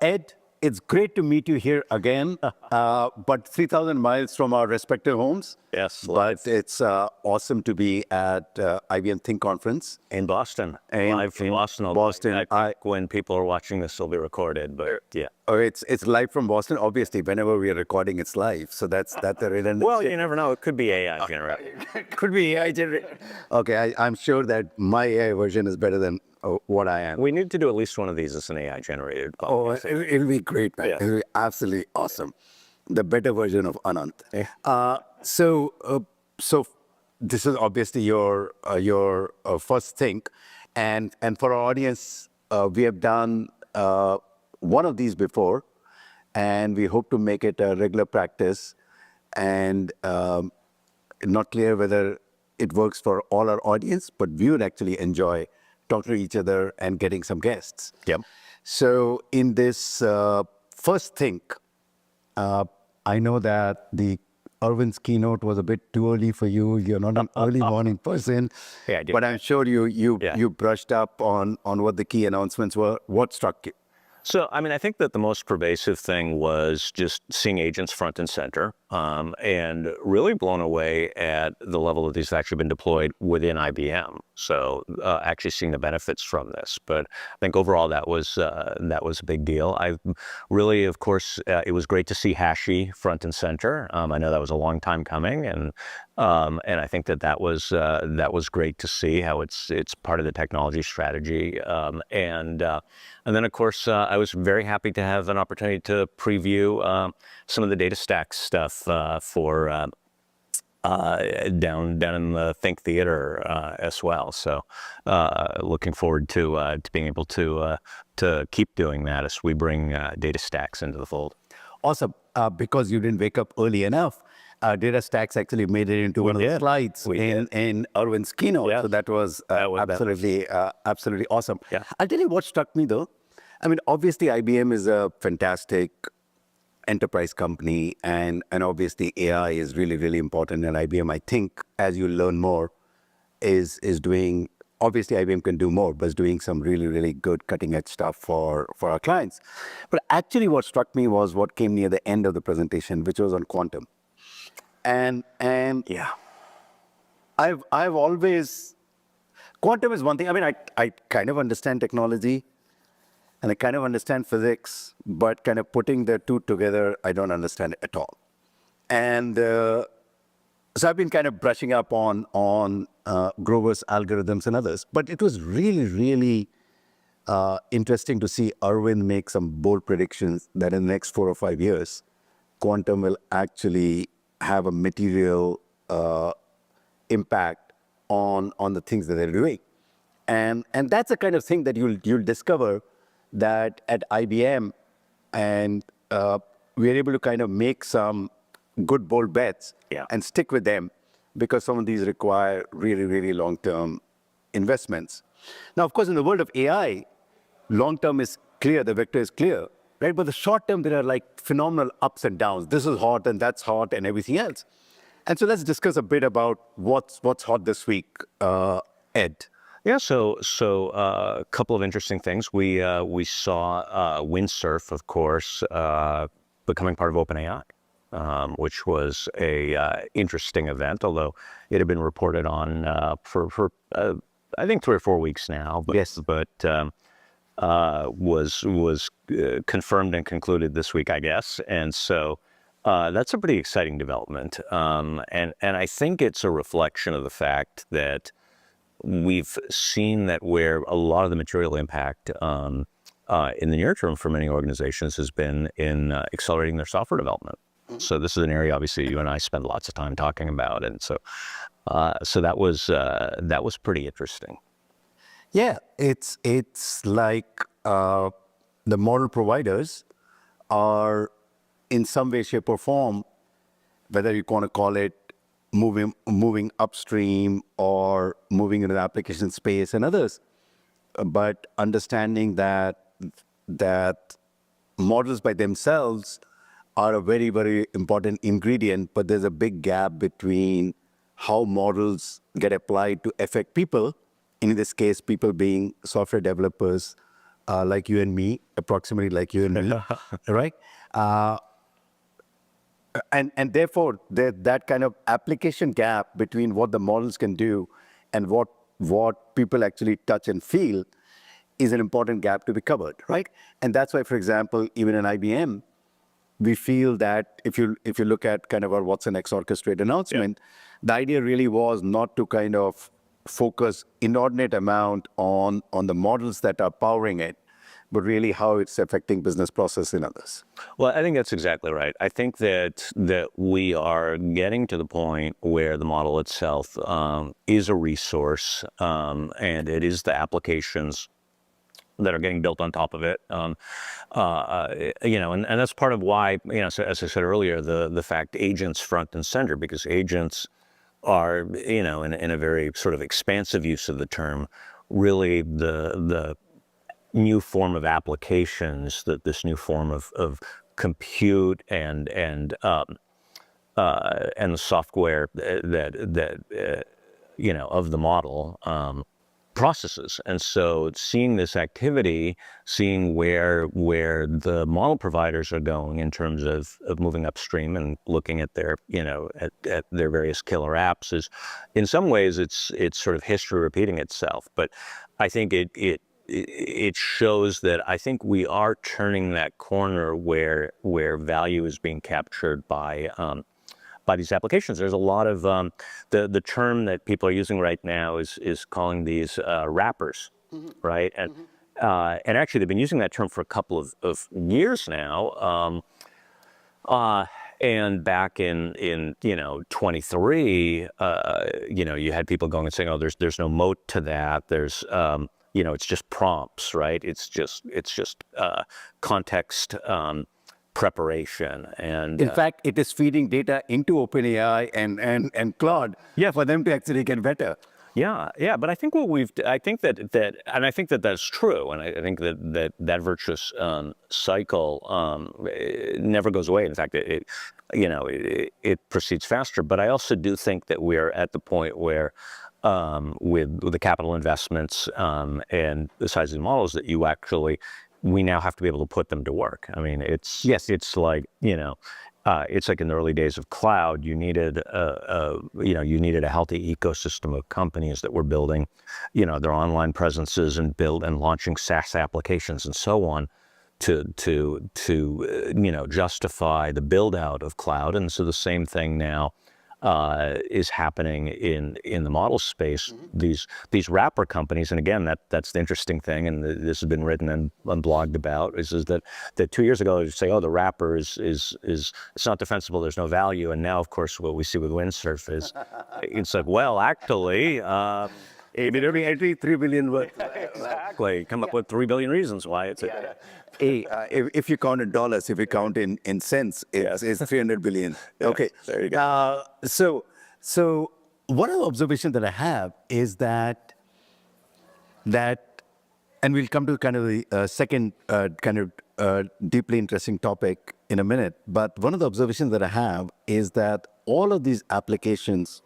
Ed, it's great to meet you here again, but 3,000 miles from our respective homes. Yes. But it's awesome to be at IBM Think conference. In Boston. And Live from in Boston. Boston. I think when people are watching this, it'll be recorded, but yeah. Oh, it's live from Boston. Obviously, whenever we are recording, it's live. So that's the redundancy. Well, you never know. It could be AI generated. Could be AI generated. Okay, I'm sure that my AI version is better than what I am. We need to do at least one of these as an AI generated. Oh, it'll be great, man. Yeah. It'll be absolutely awesome. The better version of Anant. Yeah. So this is obviously your first think, and for our audience, we have done one of these before, and we hope to make it a regular practice. And not clear whether it works for all our audience, but we would actually enjoy talking to each other and getting some guests. Yep. So in this first think, I know that the Arvind's keynote was a bit too early for you. You're not an early morning person. Yeah, I did. But I'm sure you brushed up on what the key announcements were. What struck you? So, I mean, I think that the most pervasive thing was just seeing agents front and center, and really blown away at the level that these have actually been deployed within IBM. So, actually seeing the benefits from this. But I think overall that was a big deal. I really, of course, it was great to see Hashi front and center. I know that was a long time coming, and I think that was great to see how it's part of the technology strategy, and then, of course, I was very happy to have an opportunity to preview some of the DataStax stuff for down in the Think Theater as well. So, looking forward to being able to keep doing that as we bring DataStax into the fold. Awesome. Because you didn't wake up early enough, DataStax actually made it into one of the slides in Arvind's keynote. Yeah. So that was absolutely awesome. Yeah. I'll tell you what struck me though. I mean, obviously IBM is a fantastic enterprise company, and obviously AI is really, really important. And IBM, I think, as you learn more, is doing, obviously IBM can do more, but is doing some really, really good cutting edge stuff for our clients. But actually what struck me was what came near the end of the presentation, which was on quantum. And Yeah. I've always, quantum is one thing. I mean, I kind of understand technology and I kind of understand physics, but kind of putting the two together, I don't understand it at all. And so I've been kind of brushing up on Grover's algorithms and others, but it was really, really interesting to see Arvind make some bold predictions that in the next 4 or 5 years, quantum will actually have a material impact on the things that they're doing. And that's the kind of thing that you'll discover that at IBM, and we're able to kind of make some good bold bets and stick with them, because some of these require really, really long-term investments. Now, of course, in the world of AI, long-term is clear, the vector is clear, right? But the short-term, there are like phenomenal ups and downs. This is hot and that's hot and everything else. And so let's discuss a bit about what's hot this week, Ed. Yeah, so a couple of interesting things. We saw Windsurf, of course, becoming part of OpenAI, which was a interesting event, although it had been reported on for I think 3 or 4 weeks now. But, yes, but was confirmed and concluded this week, I guess, and so that's a pretty exciting development, and I think it's a reflection of the fact that we've seen that where a lot of the material impact in the near term for many organizations has been in accelerating their software development. So this is an area, obviously, you and I spend lots of time talking about, and so that was pretty interesting. Yeah, it's like the model providers are, in some way, shape, or form, whether you want to call it moving upstream or moving into the application space and others, but understanding that models by themselves are a very, very important ingredient, but there's a big gap between how models get applied to affect people, in this case, people being software developers, like you and me, approximately like you and me, right? And therefore, that kind of application gap between what the models can do and what people actually touch and feel is an important gap to be covered, right? And that's why, for example, even in IBM, we feel that if you look at kind of our what's the next orchestrate announcement, the idea really was not to kind of focus inordinate amount on the models that are powering it, but really how it's affecting business process in others. Well, I think that's exactly right. I think that we are getting to the point where the model itself is a resource, and it is the applications that are getting built on top of it. And that's part of why, so as I said earlier, the fact agents front and center, because agents are, in a very sort of expansive use of the term, really the new form of applications, that this new form of compute and the software of the model processes. And so seeing this activity, seeing where the model providers are going in terms of moving upstream and looking at their, at their various killer apps, is in some ways it's sort of history repeating itself. But I think it shows that I think we are turning that corner where value is being captured by these applications. There's a lot of the term that people are using right now is calling these wrappers, right? And and actually they've been using that term for a couple of years now. And back in 23, you had people going and saying, oh, there's no moat to that. There's it's just prompts, right? It's just context preparation. And in fact, it is feeding data into OpenAI and Claude for them to actually get better. Yeah. But I think I think that that's true, and I think that virtuous cycle never goes away. In fact, it proceeds faster. But I also do think that we're at the point where, with the capital investments and the size of the models, that we now have to be able to put them to work. I mean, it's like, it's like in the early days of cloud, you needed a healthy ecosystem of companies that were building, their online presences and launching SaaS applications and so on to justify the build out of cloud. And so the same thing now is happening in the model space. These wrapper companies, and again, that's the interesting thing, and this has been written and blogged about, is that 2 years ago you say, oh, the wrapper is it's not defensible, there's no value, and now of course what we see with Windsurf is it's like, well, actually. Every 3 billion words. Exactly. Come up with 3 billion reasons why it's if you count in dollars, if you count in cents, it's 300 billion. Okay. There you go. So one of the observations that I have is that, and we'll come to kind of the second deeply interesting topic in a minute, but one of the observations that I have is that all of these applications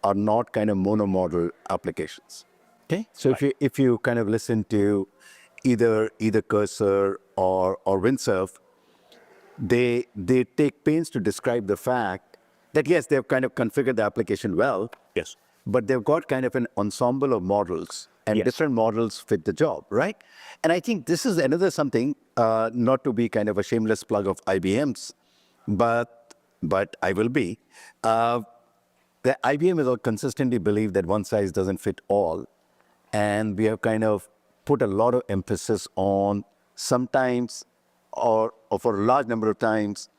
are not kind of monomodal applications. Okay, so if you kind of listen to either Cursor or Windsurf, they take pains to describe the fact that yes, they've kind of configured the application well. Yes. But they've got kind of an ensemble of models, and different models fit the job, right? And I think this is another something, not to be kind of a shameless plug of IBM's, but I will be. The IBM has consistently believed that one size doesn't fit all. And we have kind of put a lot of emphasis on sometimes, or for a large number of times,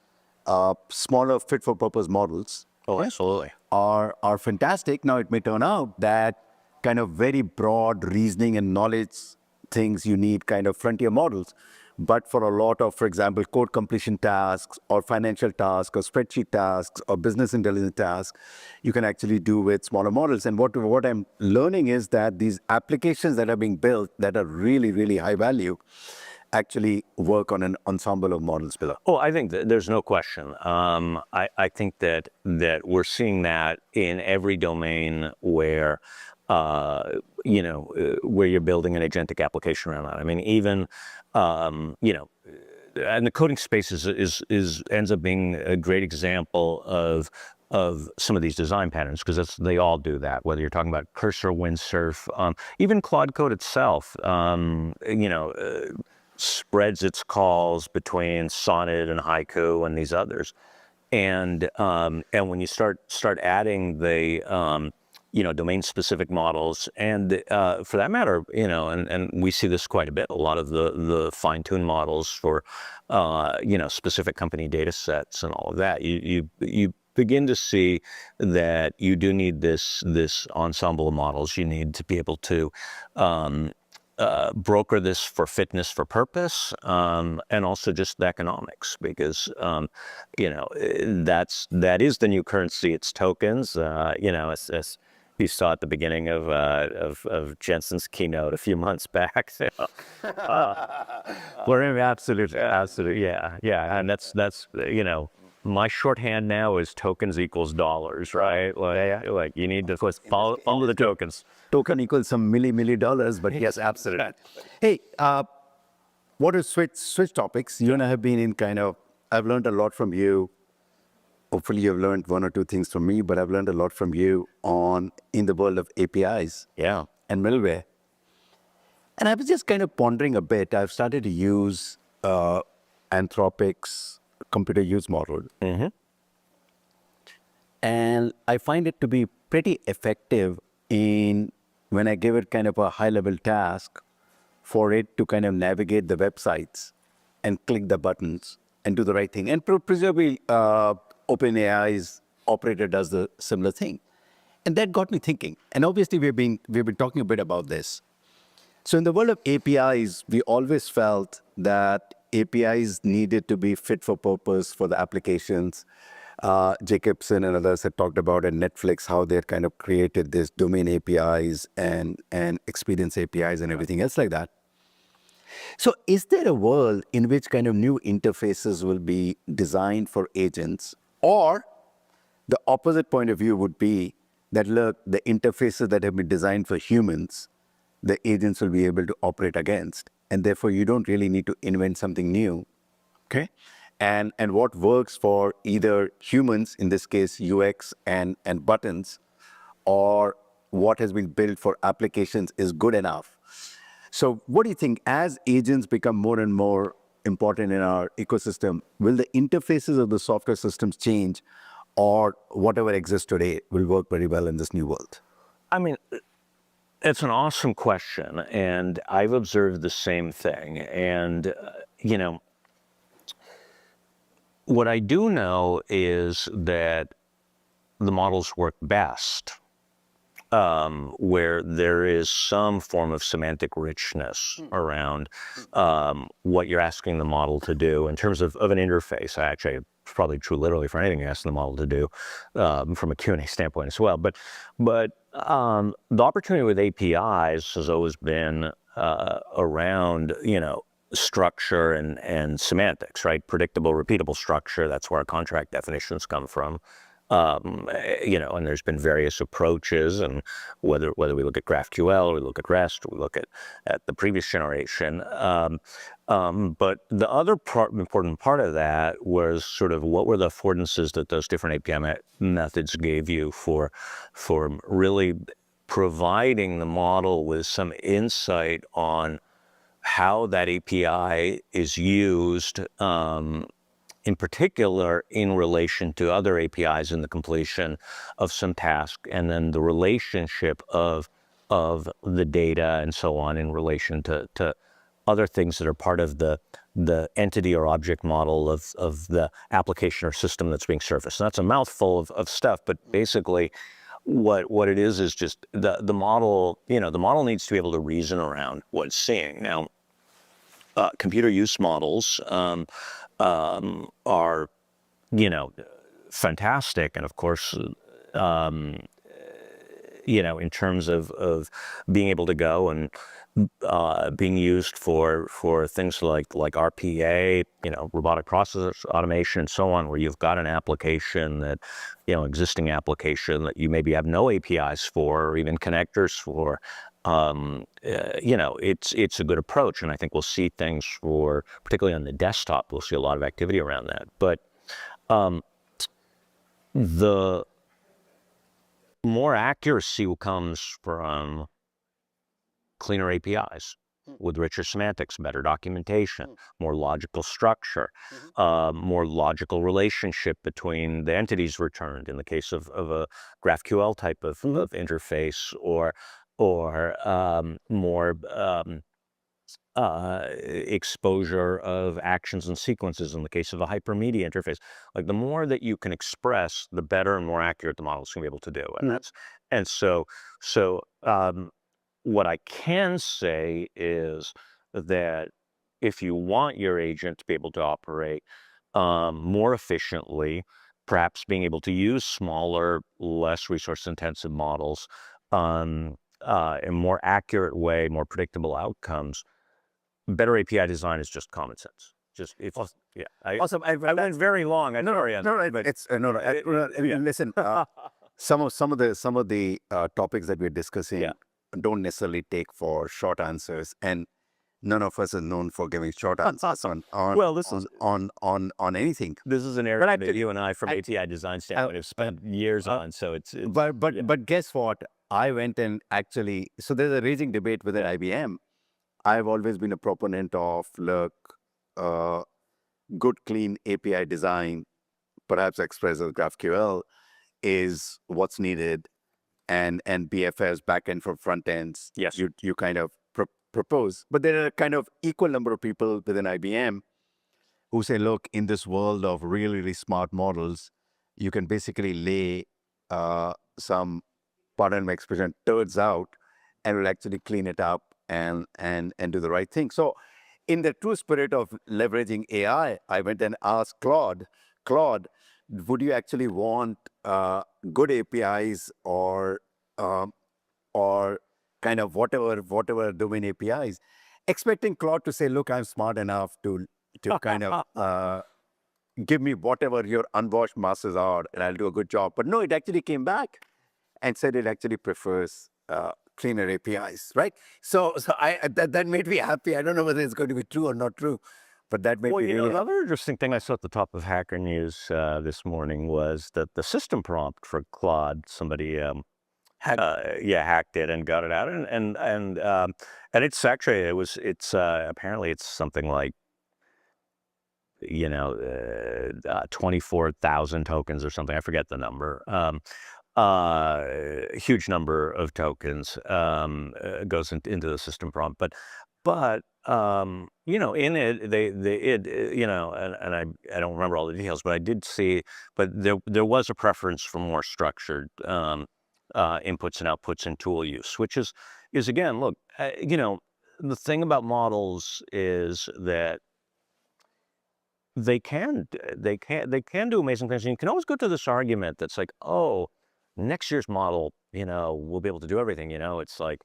smaller fit-for-purpose models. Oh, absolutely. Are fantastic. Now, it may turn out that kind of very broad reasoning and knowledge things, you need kind of frontier models. But for a lot of, for example, code completion tasks or financial tasks or spreadsheet tasks or business intelligence tasks, you can actually do with smaller models. And what I'm learning is that these applications that are being built that are really, really high value actually work on an ensemble of models below. Oh, I think that there's no question. I think that we're seeing that in every domain where where you're building an agentic application around that. I mean, even, and the coding space ends up being a great example of some of these design patterns, because they all do that. Whether you're talking about Cursor, Windsurf, even Claude Code itself, spreads its calls between Sonnet and Haiku and these others, and when you start adding the domain-specific models, and for that matter, and we see this quite a bit. A lot of the fine-tuned models for specific company data sets and all of that. You begin to see that you do need this ensemble of models. You need to be able to broker this for fitness for purpose, and also just the economics, because that is the new currency. It's tokens. As you saw at the beginning of Jensen's keynote a few months back. So, we're absolutely, yeah, and that's my shorthand now is tokens equals dollars, right? Like you need to follow the tokens. Token equals some milli dollars, but yes, absolutely. Hey, what to switch topics? You and I have been in I've learned a lot from you. Hopefully you've learned one or two things from me, but I've learned a lot from you in the world of APIs and middleware. And I was just pondering a bit. I've started to use Anthropic's computer use model. Mm-hmm. And I find it to be pretty effective when I give it a high-level task for it to navigate the websites and click the buttons and do the right thing. And presumably, OpenAI's operator does the similar thing. And that got me thinking. And obviously, we've been talking a bit about this. So in the world of APIs, we always felt that APIs needed to be fit for purpose for the applications. Jacobson and others had talked about at Netflix how they had created this domain APIs and experience APIs and everything else like that. So is there a world in which new interfaces will be designed for agents, or the opposite point of view would be that, look, the interfaces that have been designed for humans, the agents will be able to operate against, and therefore you don't really need to invent something new, okay? And what works for either humans, in this case UX and buttons, or what has been built for applications is good enough. So what do you think, as agents become more and more important in our ecosystem, will the interfaces of the software systems change, or whatever exists today will work very well in this new world? I mean, it's an awesome question, and I've observed the same thing. And, what I do know is that the models work best where there is some form of semantic richness around what you're asking the model to do in terms of an interface. Actually, it's probably true literally for anything you ask the model to do from a Q&A standpoint as well. But the opportunity with APIs has always been around, structure and semantics, right? Predictable, repeatable structure. That's where our contract definitions come from. And there's been various approaches, and whether we look at GraphQL, or we look at REST, or we look at the previous generation. But the other important part of that was sort of what were the affordances that those different API methods gave you for really providing the model with some insight on how that API is used, in particular in relation to other APIs in the completion of some task, and then the relationship of the data and so on in relation to other things that are part of the entity or object model of the application or system that's being surfaced. And that's a mouthful of stuff, but basically what it is just the model, the model needs to be able to reason around what it's seeing. Now, computer use models are, fantastic. And of course, in terms of being able to go and being used for things like RPA, robotic process automation, and so on, where you've got an application that, existing application that you maybe have no APIs for or even connectors for. It's a good approach, and I think we'll see things particularly on the desktop, we'll see a lot of activity around that. But the more accuracy comes from cleaner APIs with richer semantics, better documentation, more logical structure, more logical relationship between the entities returned in the case of a GraphQL type of interface, or more exposure of actions and sequences in the case of a hypermedia interface. Like, the more that you can express, the better and more accurate the model's going to be able to do. And so what I can say is that if you want your agent to be able to operate more efficiently, perhaps being able to use smaller, less resource-intensive models in a more accurate way, more predictable outcomes, better API design is just common sense. Awesome. Yeah. Awesome. I went very long. Listen. Some of the topics that we're discussing don't necessarily take for short answers, and none of us is known for giving short answers on anything. This is an area that you and I, from API design standpoint, have spent years on. So it's but guess what? I went and actually, so there's a raging debate within IBM. I've always been a proponent of, look, good, clean API design, perhaps expressed as GraphQL, is what's needed, and BFS, backend for front ends. Yes, you kind of propose, but there are kind of equal number of people within IBM who say, look, in this world of really, really smart models, you can basically lay some, pardon my expression, turds out, and will actually clean it up and do the right thing. So in the true spirit of leveraging AI, I went and asked Claude, would you actually want good APIs or kind of whatever domain APIs, expecting Claude to say, look, I'm smart enough to kind of give me whatever your unwashed masses are, and I'll do a good job. But no, it actually came back and said it actually prefers cleaner APIs, right? So that made me happy. I don't know whether it's going to be true or not true, but that made me really another interesting thing I saw at the top of Hacker News this morning was that the system prompt for Claude, somebody hacked it and got it out, and it's actually, it's apparently it's something like 24,000 tokens or something. I forget the number. Huge number of tokens goes into the system prompt, but in it, and I don't remember all the details, but I did see, but there was a preference for more structured inputs and outputs and tool use, which is again, look, the thing about models is that they can do amazing things. And you can always go to this argument that's like, oh, next year's model, we'll be able to do everything. It's like,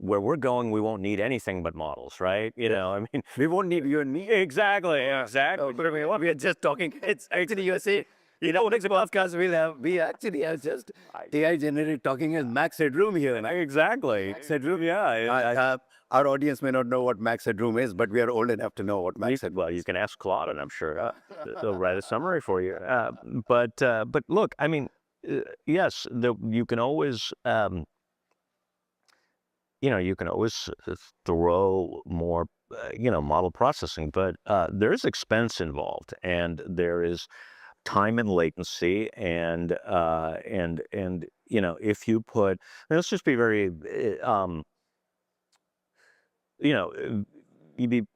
where we're going, we won't need anything but models, right? I mean, we won't need you and me. Exactly. But we are just talking. It's actually, you see, next podcast we actually have just AI generated talking as Max Headroom here. Exactly. Max Headroom. Yeah. Our audience may not know what Max Headroom is, but we are old enough to know what Max Headroom is. Well, you can ask Claude, and I'm sure they'll write a summary for you. But look, I mean, yes, you can always, throw more, model processing, but there is expense involved, and there is time and latency, and if you put, let's just be very,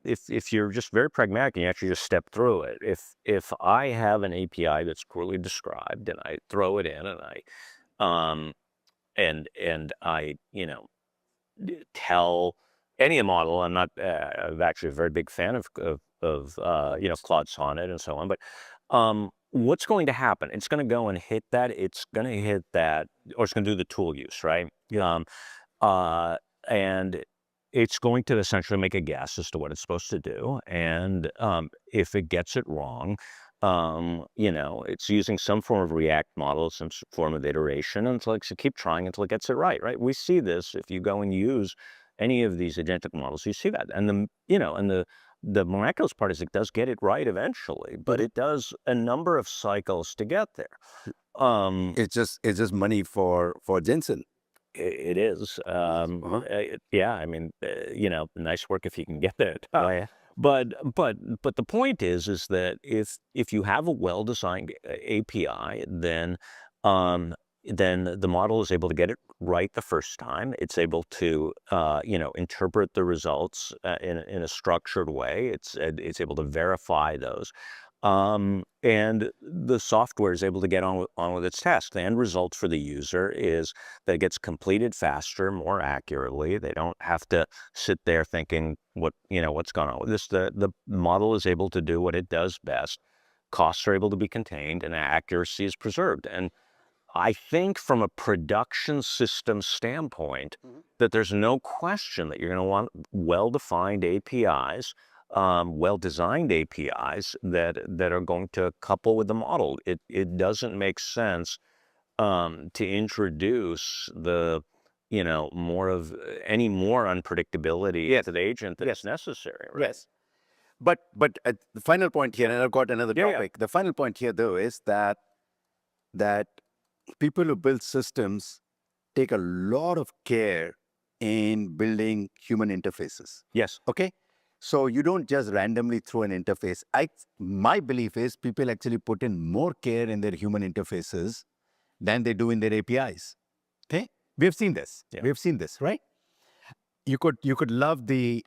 if you're just very pragmatic and you actually just step through it, if I have an API that's clearly described and I throw it in, and I tell any model, I'm actually a very big fan of Claude Sonnet and so on, but what's going to happen? It's going to go and hit that. It's going to hit that, or it's going to do the tool use, right? And it's going to essentially make a guess as to what it's supposed to do. And if it gets it wrong, it's using some form of React model, some form of iteration, and it's like, so keep trying until it gets it right? We see this if you go and use any of these agentic models, you see that. And the miraculous part is it does get it right eventually, but it does a number of cycles to get there. It's just money for Jensen. It is. Yeah, I mean, nice work if you can get there. Oh, yeah. But the point is that if you have a well-designed API, then the model is able to get it right the first time. It's able to interpret the results in a structured way. It's able to verify those. And the software is able to get on with its task. The end result for the user is that it gets completed faster, more accurately. They don't have to sit there thinking what's going on with this. The model is able to do what it does best. Costs are able to be contained, and accuracy is preserved. And I think from a production system standpoint, that there's no question that you're going to want well-defined APIs. Well-designed APIs that are going to couple with the model. It doesn't make sense to introduce any more unpredictability to the agent that's necessary. Right? Yes. But the final point here, and I've got another topic. The final point here, though, is that people who build systems take a lot of care in building human interfaces. Yes. Okay. So you don't just randomly throw an interface. My belief is people actually put in more care in their human interfaces than they do in their APIs. Okay, we have seen this. Yeah. We have seen this, right? You could love the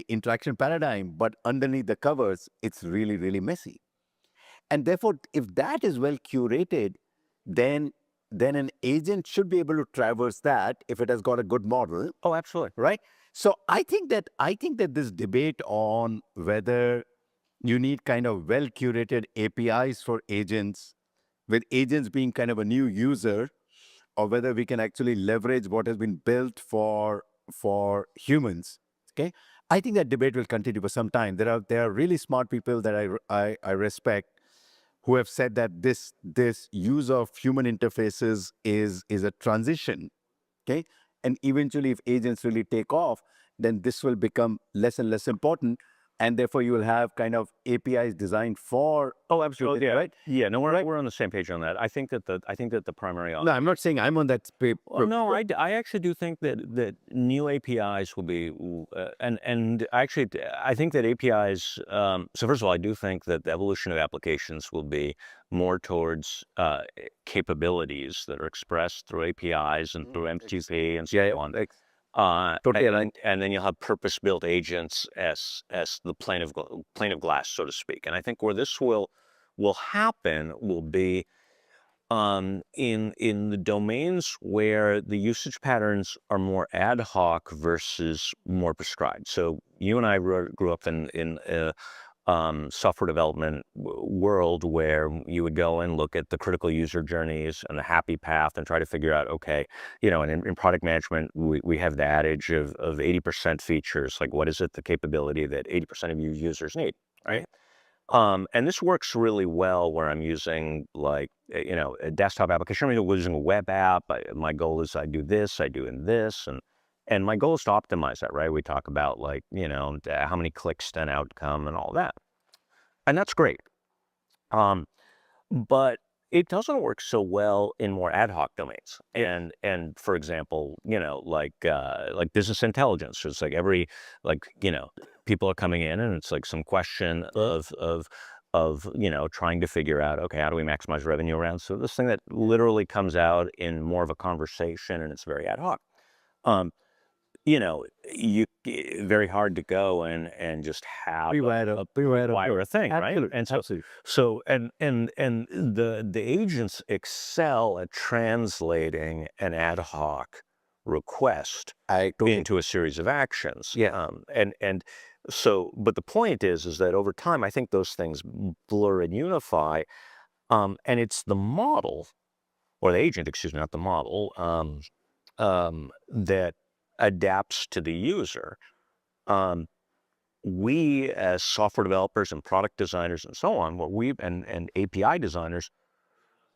interaction paradigm, but underneath the covers, it's really, really messy. And therefore, if that is well curated, then an agent should be able to traverse that if it has got a good model. Oh, absolutely. Right. So I think that this debate on whether you need kind of well curated APIs for agents, with agents being kind of a new user, or whether we can actually leverage what has been built for humans. Okay, I think that debate will continue for some time. There are really smart people that I respect who have said that this use of human interfaces is a transition. Okay, and eventually, if agents really take off, then this will become less and less important, and therefore you will have kind of APIs designed for. Oh, absolutely. Yeah. Right. Yeah. No, we're on the same page on that. I think that the primary. No, I'm not saying I'm on that. No, I actually do think that new APIs will be, and actually I think that APIs. So first of all, I do think that the evolution of applications will be more towards capabilities that are expressed through APIs and through MTP and so on. And then you'll have purpose-built agents as the plane of glass, so to speak. And I think where this will happen will be in the domains where the usage patterns are more ad hoc versus more prescribed. So you and I grew up in a software development world where you would go and look at the critical user journeys and the happy path and try to figure out, okay, and in product management, we have the adage of 80% features, like what is it, the capability that 80% of your users need, right? And this works really well where I'm using like, a desktop application. I'm using a web app. My goal is I do this, I do in this, and my goal is to optimize that, right? We talk about like, how many clicks to an outcome and all that. And that's great. But it doesn't work so well in more ad hoc domains. And for example, like business intelligence. It's like people are coming in and it's like some question of trying to figure out, okay, how do we maximize revenue around? So this thing that literally comes out in more of a conversation and it's very ad hoc. Very hard to go and just have a thing, right? And so the agents excel at translating an ad hoc request into a series of actions. Yeah. But the point is that over time, I think those things blur and unify, and it's the model, or the agent, excuse me, not the model, that adapts to the user. We as software developers and product designers and so on, and API designers,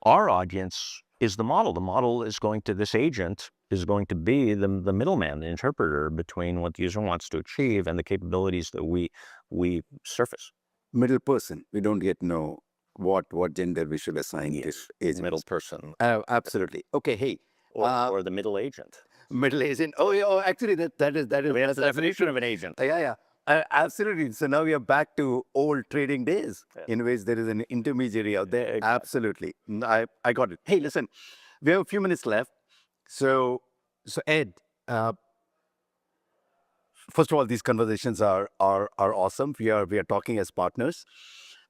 our audience is the model. The model is going to, this agent is going to be the middleman, the interpreter between what the user wants to achieve and the capabilities that we surface. Middle person. We don't yet know what gender we should assign to agents. Middle person. Absolutely. Okay. Hey. Or the middle agent. Middle agent. Oh, yeah. Oh, actually, that is. I mean, that's the definition of an agent. Yeah. Absolutely. So now we are back to old trading days in which there is an intermediary out there. Exactly. Absolutely. I got it. Hey, listen, we have a few minutes left. So Ed, first of all, these conversations are awesome. We are talking as partners,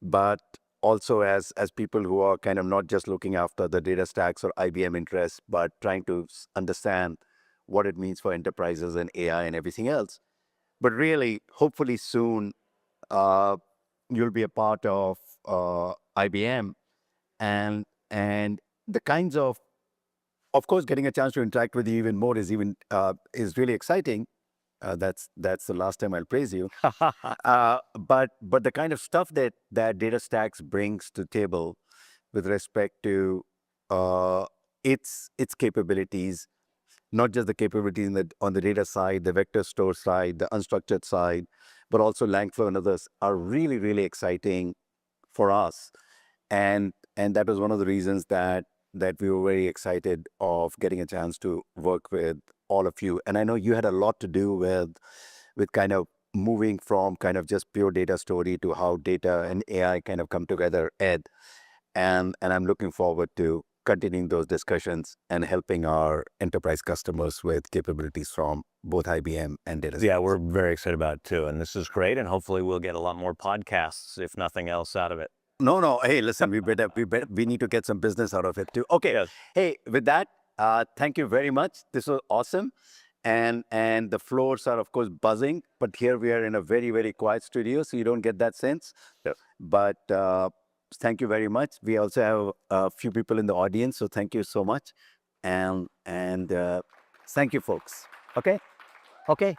but also as people who are kind of not just looking after the DataStax or IBM interests, but trying to understand what it means for enterprises and AI and everything else. But really, hopefully soon, you'll be a part of IBM, and the kinds of course, getting a chance to interact with you even more is really exciting. That's the last time I'll praise you. But the kind of stuff that DataStax brings to table with respect to its capabilities, not just the capabilities on the data side, the vector store side, the unstructured side, but also Langflow and others are really, really exciting for us. And that was one of the reasons that we were very excited of getting a chance to work with all of you. And I know you had a lot to do with kind of moving from kind of just pure data story to how data and AI kind of come together, Ed. And I'm looking forward to continuing those discussions and helping our enterprise customers with capabilities from both IBM and DataStax. Yeah, we're very excited about it too. And this is great. And hopefully we'll get a lot more podcasts, if nothing else, out of it. No. Hey, listen, we need to get some business out of it too. Okay. Yes. Hey, with that, thank you very much. This was awesome. And the floors are, of course, buzzing. But here we are in a very, very quiet studio, so you don't get that sense. Yeah. But thank you very much. We also have a few people in the audience, so thank you so much. And thank you, folks. Okay?